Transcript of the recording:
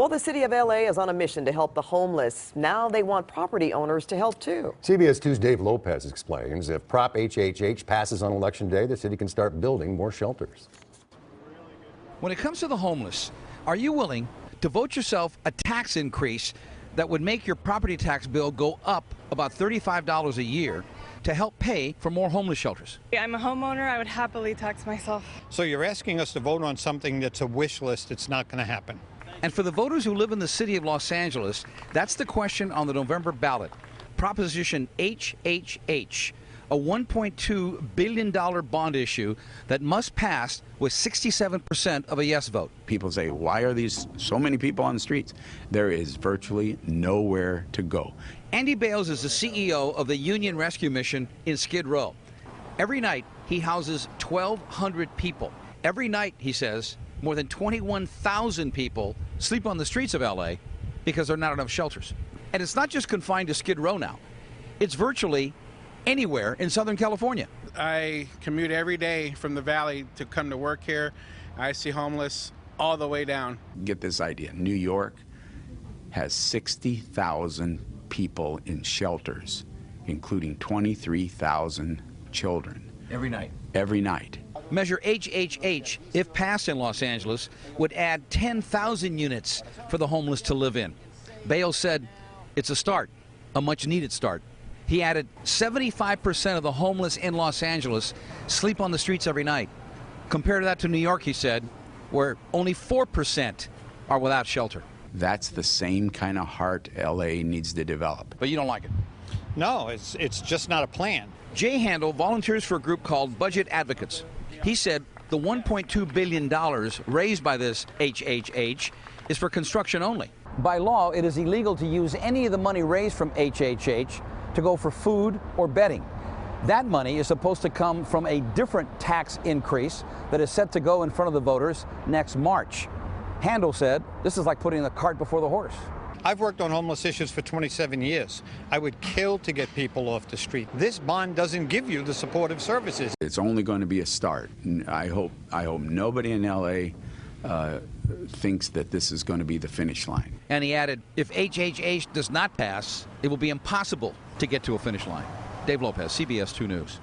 Well, the city of LA is on a mission to help the homeless. Now they want property owners to help too. CBS 2's Dave Lopez explains if Prop HHH passes on Election Day, the city can start building more shelters. When it comes to the homeless, are you willing to vote yourself a tax increase that would make your property tax bill go up about $35 a year to help pay for more homeless shelters? I'm a homeowner. I would happily tax myself. So you're asking us to vote on something that's a wish list. It's not going to happen. And for the voters who live in the city of Los Angeles, that's the question on the November ballot. Proposition HHH, a $1.2 billion bond issue that must pass with 67% of a yes vote. People say, why are these so many people on the streets? There is virtually nowhere to go. Andy Bales is the CEO of the Union Rescue Mission in Skid Row. Every night, he houses 1,200 people. Every night, he says, more than 21,000 people sleep on the streets of LA because there are not enough shelters. And it's not just confined to Skid Row now. It's virtually anywhere in Southern California. I commute every day from the valley to come to work here. I see homeless all the way down. Get this idea. New York has 60,000 people in shelters, including 23,000 children. Every night. Every night. Measure HHH, if passed in Los Angeles, would add 10,000 units for the homeless to live in. Bales said it's a start, a much-needed start. He added 75% of the homeless in Los Angeles sleep on the streets every night. Compare that to New York, he said, where only 4% are without shelter. That's the same kind of heart LA needs to develop. But you don't like it? No, it's just not a plan. Jay Handel volunteers for a group called Budget Advocates. He said the $1.2 billion raised by this HHH is for construction only. By law, it is illegal to use any of the money raised from HHH to go for food or bedding. That money is supposed to come from a different tax increase that is set to go in front of the voters next March. Handel said this is like putting the cart before the horse. I've worked on homeless issues for 27 years. I would kill to get people off the street. This bond doesn't give you the supportive services. It's only going to be a start. I hope nobody in LA thinks that this is going to be the finish line. And he added, if HHH does not pass, it will be impossible to get to a finish line. Dave Lopez, CBS 2 News.